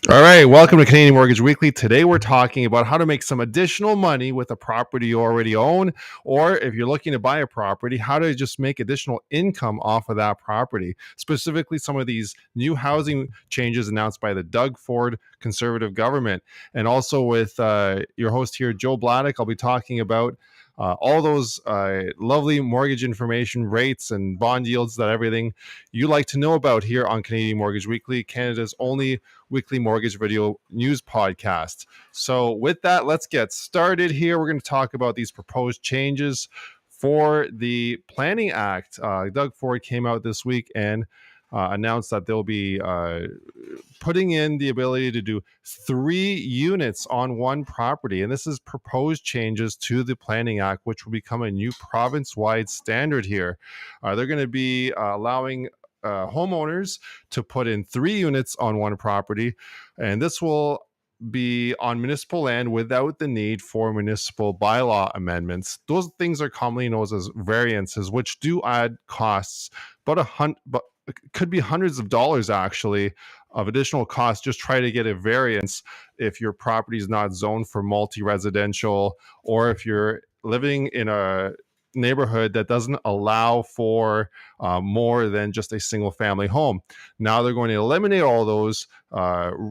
All right, welcome to Canadian Mortgage Weekly. Today we're talking about how to make some additional money with a property you already own, or if you're looking to buy a property, how to just make additional income off of that property. Specifically, some of these new housing changes announced by the Doug Ford conservative government. And also with your host here, Joe Bladek, I'll be talking about all those lovely mortgage information, rates, and bond yields, that everything you like to know about here on Canadian Mortgage Weekly, Canada's only weekly mortgage video news podcast. So with that, let's get started here. We're going to talk about these proposed changes for the Planning Act. Doug Ford came out this week and announced that they'll be putting in the ability to do 3 units on one property. And this is proposed changes to the Planning Act, which will become a new province-wide standard here. They're going to be allowing homeowners to put in 3 units on one property, and this will be on municipal land without the need for municipal bylaw amendments. Those things are commonly known as variances, which do add costs, but it could be hundreds of dollars actually of additional costs. Just try to get a variance if your property is not zoned for multi-residential, or if you're living in a neighborhood that doesn't allow for more than just a single family home. Now they're going to eliminate all those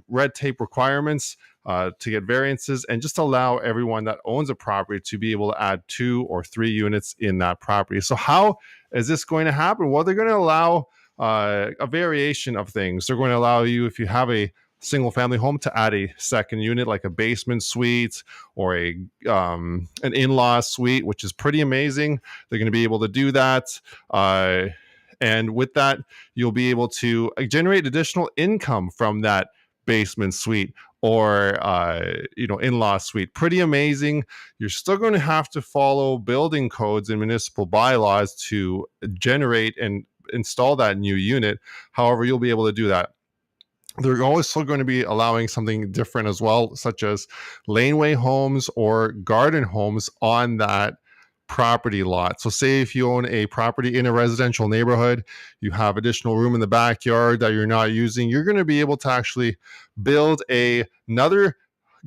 red tape requirements to get variances, and just allow everyone that owns a property to be able to add 2 or 3 units in that property. So how is this going to happen? Well, they're going to allow a variation of things. They're going to allow you, if you have a single family home, to add a second unit, like a basement suite or an in-law suite, which is pretty amazing. They're going to be able to do that. And with that, you'll be able to generate additional income from that basement suite or in-law suite. Pretty amazing. You're still going to have to follow building codes and municipal bylaws to generate and install that new unit. However, you'll be able to do that. They're also going to be allowing something different as well, such as laneway homes or garden homes on that property lot. So say if you own a property in a residential neighborhood, you have additional room in the backyard that you're not using, you're going to be able to actually build another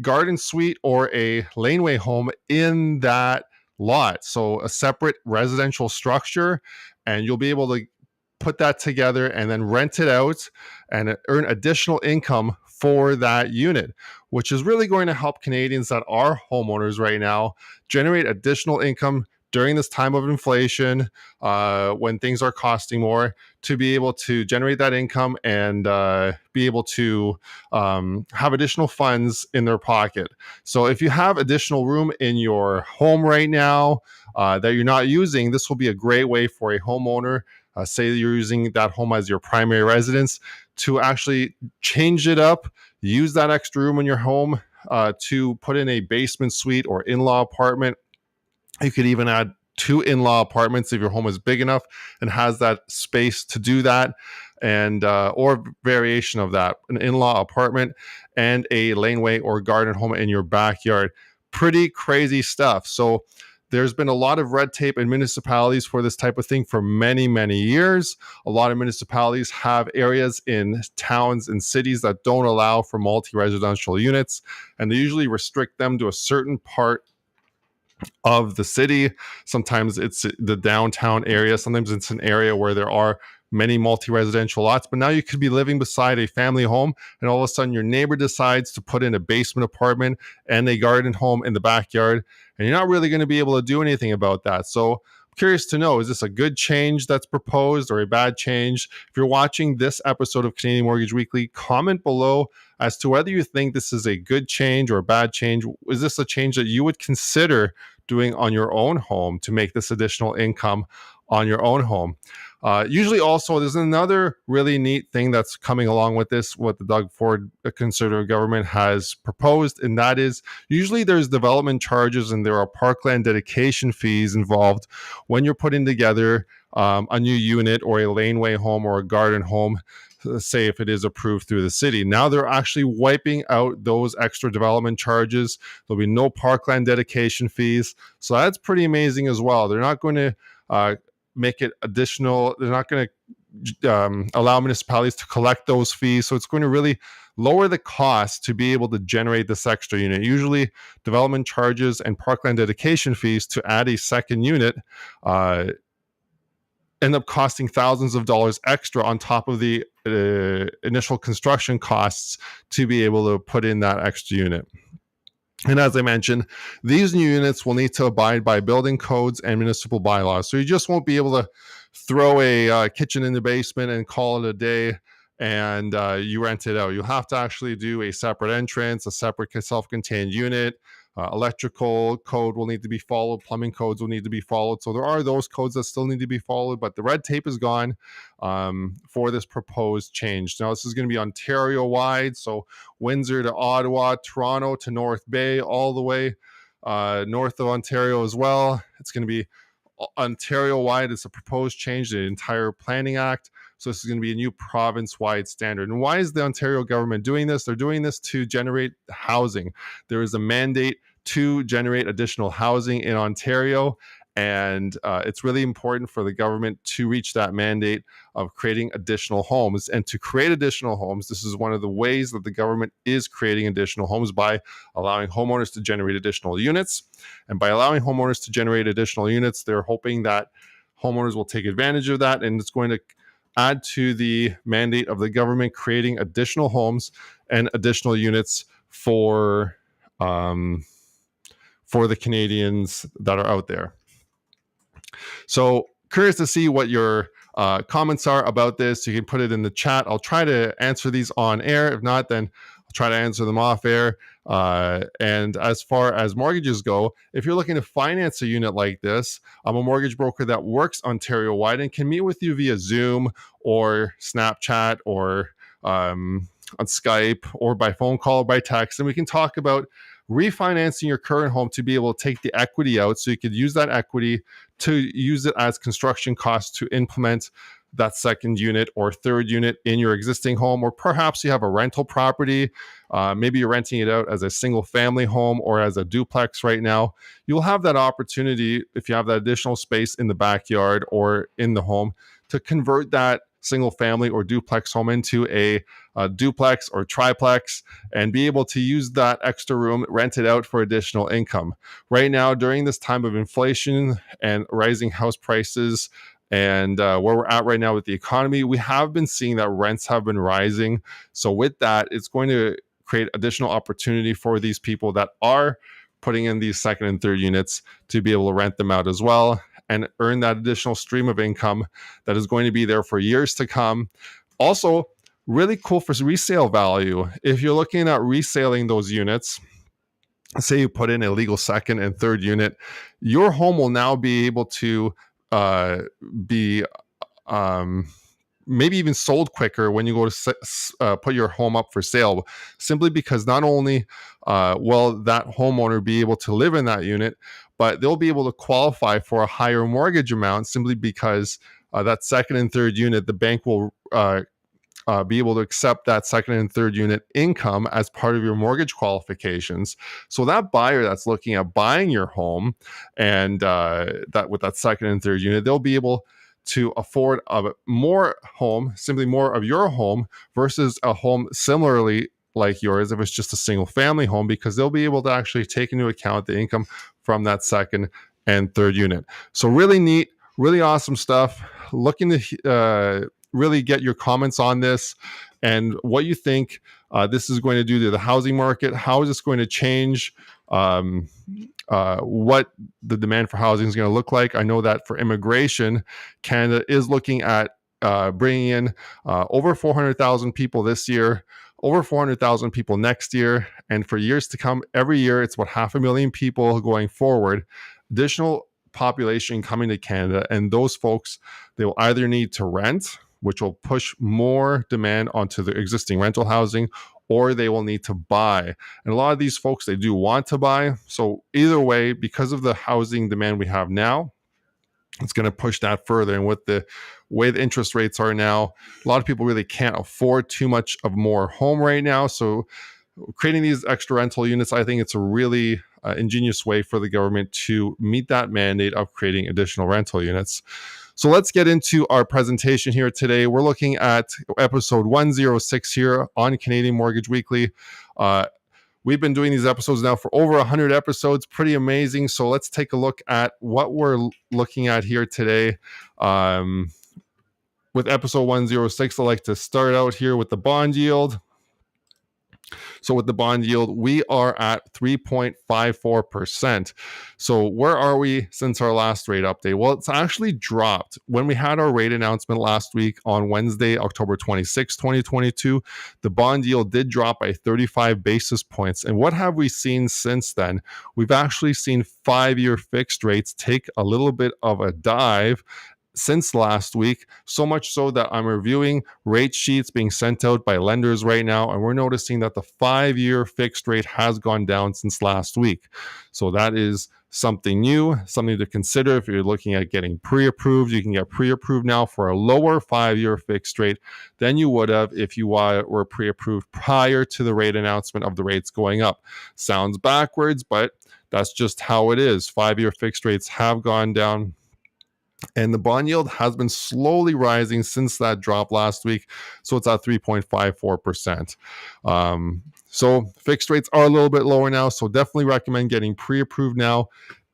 garden suite or a laneway home in that lot. So a separate residential structure, and you'll be able to put that together and then rent it out and earn additional income for that unit, which is really going to help Canadians that are homeowners right now generate additional income during this time of inflation, when things are costing more, to be able to generate that income and be able to have additional funds in their pocket. So if you have additional room in your home right now that you're not using, this will be a great way for a homeowner, say you're using that home as your primary residence, to actually change it up, use that extra room in your home to put in a basement suite or in-law apartment. You could even add 2 in-law apartments if your home is big enough and has that space to do that, and or variation of that, an in-law apartment and a laneway or garden home in your backyard. Pretty crazy stuff. So there's been a lot of red tape in municipalities for this type of thing for many, many years. A lot of municipalities have areas in towns and cities that don't allow for multi-residential units, and they usually restrict them to a certain part of the city. Sometimes it's the downtown area. Sometimes it's an area where there are many multi-residential lots. But now you could be living beside a family home, and all of a sudden your neighbor decides to put in a basement apartment and a garden home in the backyard, and you're not really going to be able to do anything about that. So I'm curious to know, is this a good change that's proposed or a bad change? If you're watching this episode of Canadian Mortgage Weekly, comment below as to whether you think this is a good change or a bad change. Is this a change that you would consider doing on your own home to make this additional income on your own home? Usually also, there's another really neat thing that's coming along with this, what the Doug Ford conservative government has proposed, and that is usually there's development charges and there are parkland dedication fees involved when you're putting together a new unit or a laneway home or a garden home, say if it is approved through the city. Now they're actually wiping out those extra development charges. There'll be no parkland dedication fees. So that's pretty amazing as well. They're not going to make it additional. They're not going to allow municipalities to collect those fees. So it's going to really lower the cost to be able to generate this extra unit. Usually development charges and parkland dedication fees to add a second unit end up costing thousands of dollars extra on top of the initial construction costs to be able to put in that extra unit. And as I mentioned, these new units will need to abide by building codes and municipal bylaws. So you just won't be able to throw a kitchen in the basement and call it a day and you rent it out. You'll have to actually do a separate entrance, a separate self-contained unit. Electrical code will need to be followed. Plumbing codes will need to be followed. So there are those codes that still need to be followed, but the red tape is gone for this proposed change. Now, this is going to be Ontario-wide, so Windsor to Ottawa, Toronto to North Bay, all the way north of Ontario as well. It's going to be Ontario-wide. It's a proposed change to the entire Planning Act. So this is going to be a new province-wide standard. And why is the Ontario government doing this? They're doing this to generate housing. There is a mandate to generate additional housing in Ontario. And it's really important for the government to reach that mandate of creating additional homes. And to create additional homes, this is one of the ways that the government is creating additional homes, by allowing homeowners to generate additional units. And by allowing homeowners to generate additional units, they're hoping that homeowners will take advantage of that. And it's going to add to the mandate of the government creating additional homes and additional units for the Canadians that are out there. So curious to see what your comments are about this. You can put it in the chat. I'll try to answer these on air. If not, then I'll try to answer them off air. And as far as mortgages go, if you're looking to finance a unit like this, I'm a mortgage broker that works Ontario-wide and can meet with you via Zoom or Snapchat or on Skype or by phone call or by text. And we can talk about refinancing your current home to be able to take the equity out, so you could use that equity to use it as construction costs to implement that second unit or third unit in your existing home. Or perhaps you have a rental property. Maybe you're renting it out as a single family home or as a duplex right now. You'll have that opportunity, if you have that additional space in the backyard or in the home, to convert that single family or duplex home into a duplex or triplex and be able to use that extra room, rent it out for additional income. Right now, during this time of inflation and rising house prices, and where we're at right now with the economy, we have been seeing that rents have been rising. So with that, it's going to create additional opportunity for these people that are putting in these second and third units to be able to rent them out as well and earn that additional stream of income that is going to be there for years to come. Also, really cool for resale value. If you're looking at reselling those units, say you put in a legal second and third unit, your home will now be able to be maybe even sold quicker when you go to put your home up for sale, simply because not only will that homeowner be able to live in that unit, but they'll be able to qualify for a higher mortgage amount simply because that second and third unit, the bank will be able to accept that second and third unit income as part of your mortgage qualifications. So that buyer that's looking at buying your home and that with that second and third unit, they'll be able to afford more home, simply more of your home versus a home similarly like yours if it's just a single family home, because they'll be able to actually take into account the income from that second and third unit. So really neat, really awesome stuff. Looking to really get your comments on this and what you think this is going to do to the housing market. How is this going to change what the demand for housing is going to look like? I know that for immigration, Canada is looking at bringing in over 400,000 people this year, over 400,000 people next year, and for years to come, every year it's about 500,000 people going forward. Additional population coming to Canada, and those folks, they will either need to rent, which will push more demand onto the existing rental housing, or they will need to buy. And a lot of these folks, they do want to buy. So either way, because of the housing demand we have now, it's going to push that further. And with the way the interest rates are now, a lot of people really can't afford too much of more home right now. So creating these extra rental units, I think it's a really ingenious way for the government to meet that mandate of creating additional rental units. So let's get into our presentation here today. We're looking at episode 106 here on Canadian Mortgage Weekly. We've been doing these episodes now for over 100 episodes. Pretty amazing. So let's take a look at what we're looking at here today. With episode 106, I like to start out here with the bond yield. So with the bond yield, we are at 3.54%. So where are we since our last rate update? Well, it's actually dropped. When we had our rate announcement last week on Wednesday, October 26, 2022, the bond yield did drop by 35 basis points. And what have we seen since then? We've actually seen 5-year fixed rates take a little bit of a dive since last week, so much so that I'm reviewing rate sheets being sent out by lenders right now, and we're noticing that the 5-year fixed rate has gone down since last week. So that is something new, something to consider if you're looking at getting pre-approved. You can get pre-approved now for a lower 5-year fixed rate than you would have if you were pre-approved prior to the rate announcement of the rates going up. Sounds backwards, but that's just how it is. 5-year fixed rates have gone down, and the bond yield has been slowly rising since that drop last week. So it's at 3.54%. So fixed rates are a little bit lower now. So definitely recommend getting pre-approved now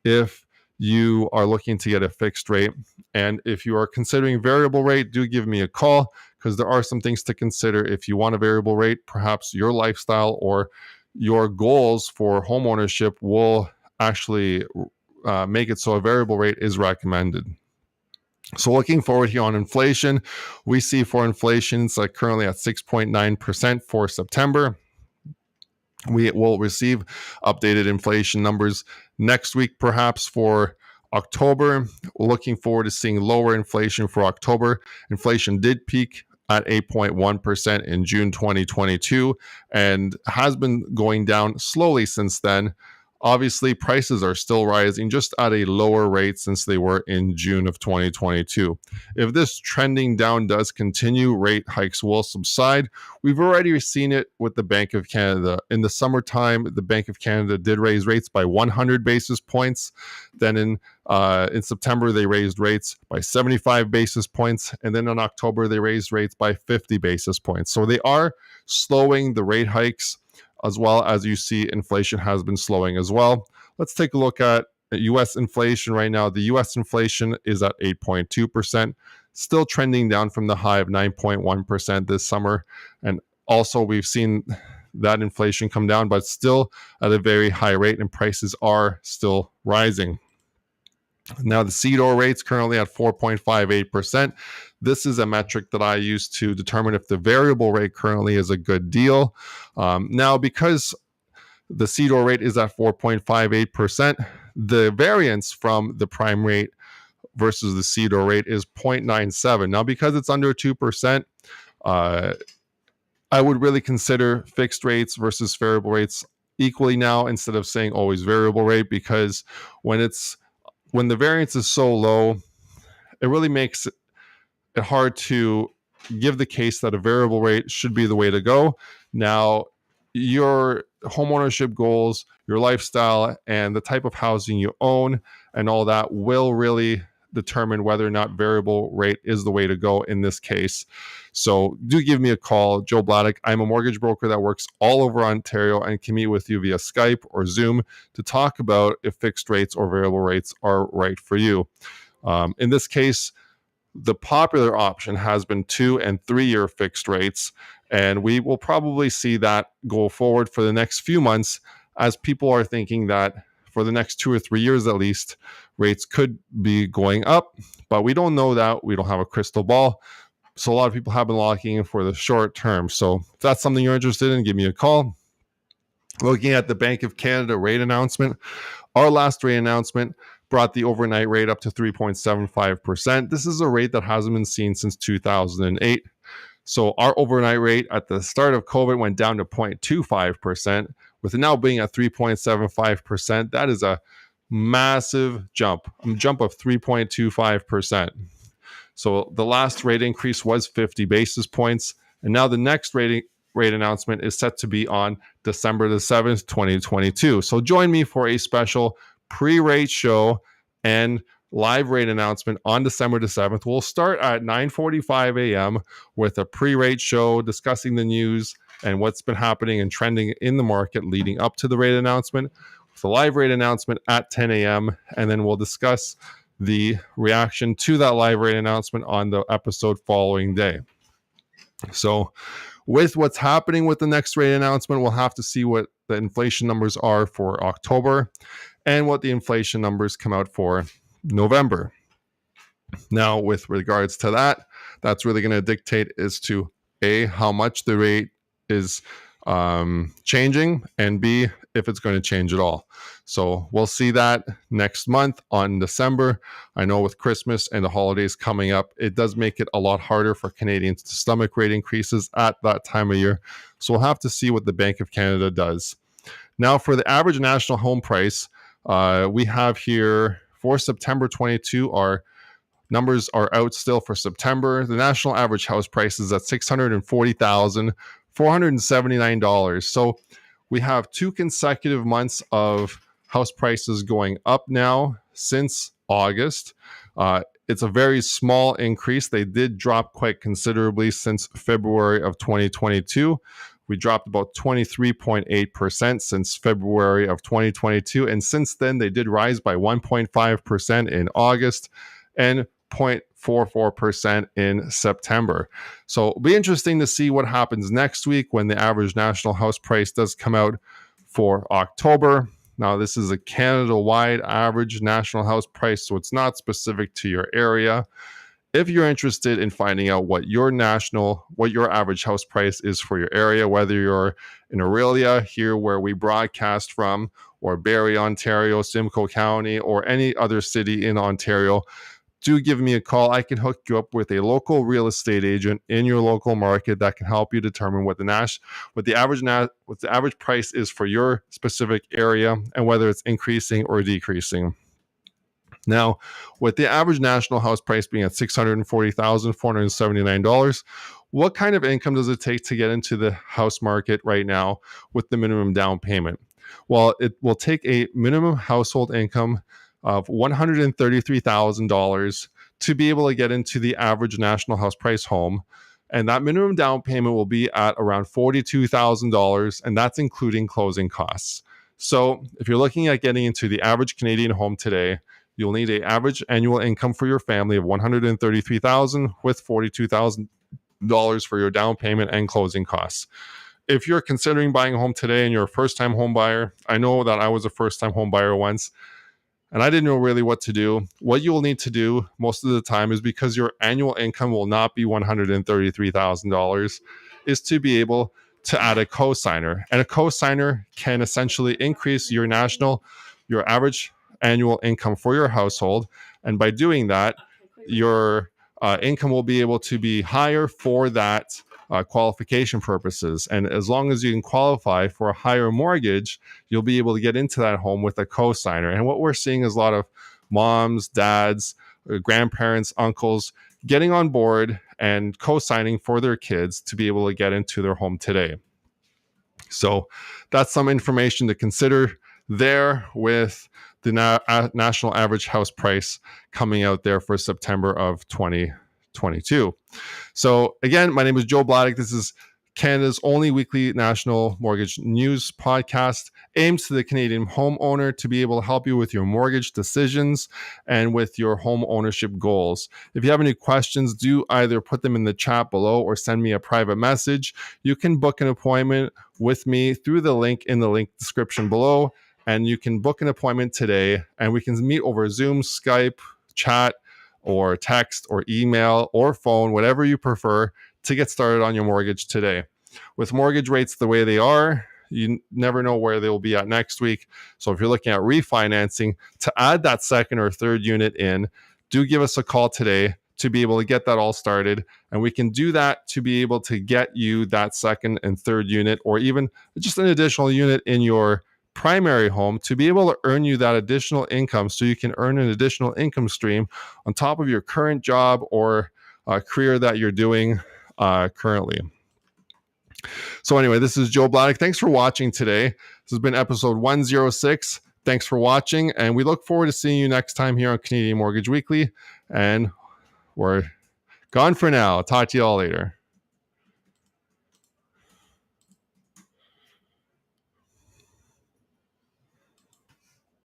if you are looking to get a fixed rate. And if you are considering variable rate, do give me a call, because there are some things to consider if you want a variable rate. Perhaps your lifestyle or your goals for home ownership will actually make it so a variable rate is recommended. So looking forward here on inflation, we see for inflation, it's currently at 6.9% for September. We will receive updated inflation numbers next week, perhaps for October. We're looking forward to seeing lower inflation for October. Inflation did peak at 8.1% in June 2022 and has been going down slowly since then. Obviously, prices are still rising, just at a lower rate since they were in June of 2022. If this trending down does continue, rate hikes will subside. We've already seen it with the Bank of Canada. In the summertime, the Bank of Canada did raise rates by 100 basis points. Then in September, they raised rates by 75 basis points. And then in October, they raised rates by 50 basis points. So they are slowing the rate hikes, as well as you see inflation has been slowing as well. Let's take a look at U.S. inflation right now. The U.S. inflation is at 8.2%, still trending down from the high of 9.1% this summer. And also we've seen that inflation come down, but still at a very high rate, and prices are still rising. Now, the CDOR rate's currently at 4.58%. This is a metric that I use to determine if the variable rate currently is a good deal. Now, because the CDOR rate is at 4.58%, the variance from the prime rate versus the CDOR rate is 0.97. Now, because it's under 2%, I would really consider fixed rates versus variable rates equally now, instead of saying always variable rate, because when the variance is so low, it really makes it hard to give the case that a variable rate should be the way to go. Now, your homeownership goals, your lifestyle, and the type of housing you own and all that will really determine whether or not variable rate is the way to go in this case. So do give me a call, Joe Bladek. I'm a mortgage broker that works all over Ontario and can meet with you via Skype or Zoom to talk about if fixed rates or variable rates are right for you. In this case, the popular option has been 2- and 3-year fixed rates, and we will probably see that go forward for the next few months, as people are thinking that for the next 2 or 3 years at least, rates could be going up, but we don't know that. We don't have a crystal ball. So a lot of people have been locking in for the short term. So if that's something you're interested in, give me a call. Looking at the Bank of Canada rate announcement, our last rate announcement brought the overnight rate up to 3.75%. This is a rate that hasn't been seen since 2008. So our overnight rate at the start of COVID went down to 0.25%, with it now being at 3.75%. That is a massive jump of 3.25%. So the last rate increase was 50 basis points, and now the next rate announcement is set to be on December the 7th, 2022. So join me for a special pre-rate show and live rate announcement on December the 7th. We'll start at 9:45 a.m. with a pre-rate show discussing the news and what's been happening and trending in the market leading up to the rate announcement. With the live rate announcement at 10 a.m. And then we'll discuss the reaction to that live rate announcement on the episode following day. So with what's happening with the next rate announcement, we'll have to see what the inflation numbers are for October and what the inflation numbers come out for November. Now, with regards to that, that's really going to dictate as to A, how much the rate is changing, and B, if it's going to change at all. So we'll see that next month on December. I know with Christmas and the holidays coming up, it does make it a lot harder for Canadians to stomach rate increases at that time of year. So we'll have to see what the Bank of Canada does. Now, for the average national home price, we have here for September 22, our numbers are out still for September. The national average house price is at $640,479. So we have 2 consecutive months of house prices going up now since August. It's a very small increase. They did drop quite considerably since February of 2022. We dropped about 23.8% since February of 2022. And since then, they did rise by 1.5% in August and 0.44% in September. So it'll be interesting to see what happens next week when the average national house price does come out for October. Now, this is a Canada-wide average national house price, so it's not specific to your area. If you're interested in finding out what your average house price is for your area, whether you're in Orillia, here where we broadcast from, or Barrie, Ontario, Simcoe County, or any other city in Ontario, do give me a call. I can hook you up with a local real estate agent in your local market that can help you determine what the average price is for your specific area and whether it's increasing or decreasing. Now, with the average national house price being at $640,479, what kind of income does it take to get into the house market right now with the minimum down payment? Well, it will take a minimum household income of $133,000 to be able to get into the average national house price home. And that minimum down payment will be at around $42,000, and that's including closing costs. So if you're looking at getting into the average Canadian home today, you'll need an average annual income for your family of $133,000 with $42,000 for your down payment and closing costs. If you're considering buying a home today and you're a first-time home buyer, I know that I was a first-time home buyer once, and I didn't know really what to do. What you will need to do most of the time is, because your annual income will not be $133,000, is to be able to add a cosigner. And a cosigner can essentially increase your average annual income for your household. And by doing that, your income will be able to be higher for that qualification purposes. And as long as you can qualify for a higher mortgage, you'll be able to get into that home with a cosigner. And what we're seeing is a lot of moms, dads, grandparents, uncles getting on board and co-signing for their kids to be able to get into their home today. So that's some information to consider there with the national average house price coming out there for September of 2022. So again, my name is Joe Bladek. This is Canada's only weekly national mortgage news podcast, aims to the Canadian homeowner to be able to help you with your mortgage decisions and with your home ownership goals. If you have any questions, do either put them in the chat below or send me a private message. You can book an appointment with me through the link in the link description below, and you can book an appointment today, and we can meet over Zoom, Skype, chat, or text, or email, or phone, whatever you prefer, to get started on your mortgage today. With mortgage rates the way they are, you never know where they will be at next week. So if you're looking at refinancing to add that second or third unit in, do give us a call today to be able to get that all started. And we can do that to be able to get you that second and third unit, or even just an additional unit in your primary home, to be able to earn you that additional income, so you can earn an additional income stream on top of your current job or career that you're doing currently. So anyway, this is Joe Bladek. Thanks for watching today. This has been episode 106. Thanks for watching, and we look forward to seeing you next time here on Canadian Mortgage Weekly. And we're gone for now. Talk to you all later.